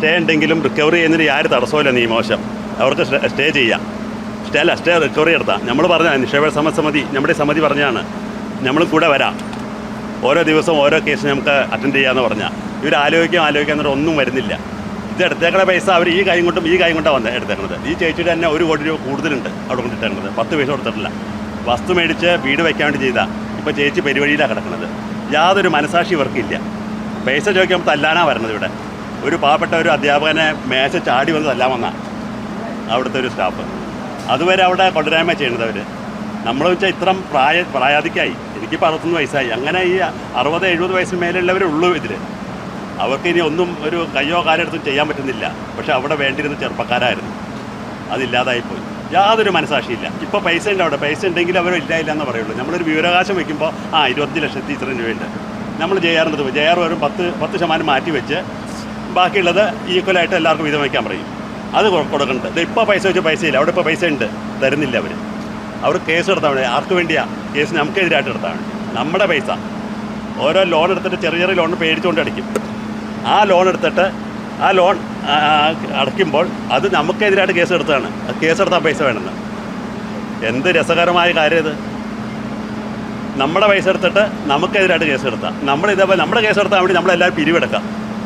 Stay ഉണ്ടെങ്കിലും recovery ചെയ്യുന്നതിന് യാതൊരു തടസ്സമില്ല നിയമവശം. അവർക്ക് സ്റ്റേ ചെയ്യാം. സ്റ്റേ റിക്കവറി നടത്താം. നമ്മൾ പറഞ്ഞ നിക്ഷേപ സമിതി നമ്മുടെ സമിതി പറഞ്ഞാണ് നമ്മൾ കൂടെ വരാം. ഓരോ ദിവസവും ഓരോ കേസ് നമുക്ക് അറ്റൻഡ് ചെയ്യാമെന്ന് പറഞ്ഞാൽ ഇവർ ആലോചിക്കാൻ ഒന്നും വരുന്നില്ല. ഇത് എടുത്തേക്കണ പൈസ അവർ ഈ കൈ കൊണ്ടാണ് എടുത്തേക്കുന്നത്. ഈ ചേച്ചിയുടെ തന്നെ 1 കോടി രൂപ കൂടുതലുണ്ട് അവിടെ കൊണ്ടിട്ടേക്കുന്നത്. 10 പൈസ കൊടുത്തിട്ടില്ല. വസ്തു മേടിച്ച് വീട് വയ്ക്കാൻ വേണ്ടി ചെയ്താൽ ഇപ്പോൾ ചേച്ചി പെരുവഴിയിലാണ് കിടക്കുന്നത്. യാതൊരു മനസാക്ഷി ഇവർക്കില്ല. പൈസ ചോദിക്കുമ്പോൾ തല്ലാനാ വരുന്നത്. ഇവിടെ ഒരു പാവപ്പെട്ട ഒരു അധ്യാപകനെ മേശ ചാടി വന്ന് തല്ലാൻ വന്ന അവിടുത്തെ ഒരു സ്റ്റാഫ്. അതുവരെ അവിടെ കൊണ്ടുവരായ്മ ചെയ്യുന്നത് അവർ. നമ്മൾ വെച്ചാൽ ഇത്രയും പ്രായാധികമായി. എനിക്കിപ്പോൾ 61 വയസ്സായി. അങ്ങനെ ഈ 60-70 വയസ്സിന് മേലുള്ളവരേ ഉള്ളൂ ഇതിൽ. അവർക്ക് ഇനി ഒന്നും ഒരു കയ്യോ കാലെടുത്തും ചെയ്യാൻ പറ്റുന്നില്ല. പക്ഷെ അവിടെ വേണ്ടിയിരുന്ന ചെറുപ്പക്കാരായിരുന്നു. അതില്ലാതായിപ്പോയി. യാതൊരു മനസാക്ഷിയില്ല. ഇപ്പോൾ പൈസ ഉണ്ട്. അവിടെ പൈസ ഉണ്ടെങ്കിൽ അവർ ഇല്ല എന്ന് പറയുള്ളൂ. നമ്മളൊരു വിവരാവകാശം വയ്ക്കുമ്പോൾ 25 ലക്ഷത്തി ഇത്രയും രൂപയുണ്ട്. നമ്മൾ ചെയ്യാറുണ്ട്. വെറും 10% മാറ്റി വെച്ച് ബാക്കിയുള്ളത് ഈക്വലായിട്ട് എല്ലാവർക്കും വീതം വയ്ക്കാൻ പറയും. അത് കൊടുക്കുന്നുണ്ട്. ഇത് ഇപ്പോൾ പൈസ വെച്ച് പൈസയില്ല. അവിടെ ഇപ്പോൾ പൈസ ഉണ്ട്, തരുന്നില്ല അവർ കേസ് എടുത്താൽ മതി. ആർക്ക് വേണ്ടിയാണ് കേസ്? നമുക്കെതിരായിട്ട് എടുത്താൽ മതി. നമ്മുടെ പൈസ ഓരോ ലോൺ എടുത്തിട്ട് ചെറിയ ലോൺ പേടിച്ചുകൊണ്ട് അടിക്കും. ആ ലോൺ അടയ്ക്കുമ്പോൾ അത് നമുക്കെതിരായിട്ട് കേസ് എടുത്താണ്. കേസ് എടുത്താൽ പൈസ വേണമെന്ന്. എന്ത് രസകരമായ കാര്യം ഇത്! നമ്മുടെ പൈസ എടുത്തിട്ട് നമുക്കെതിരായിട്ട് കേസ് എടുത്താൽ ഇതേപോലെ നമ്മുടെ കേസ് എടുത്താൽ വേണ്ടി നമ്മളെല്ലാവരും പിരിവെടുക്കാം.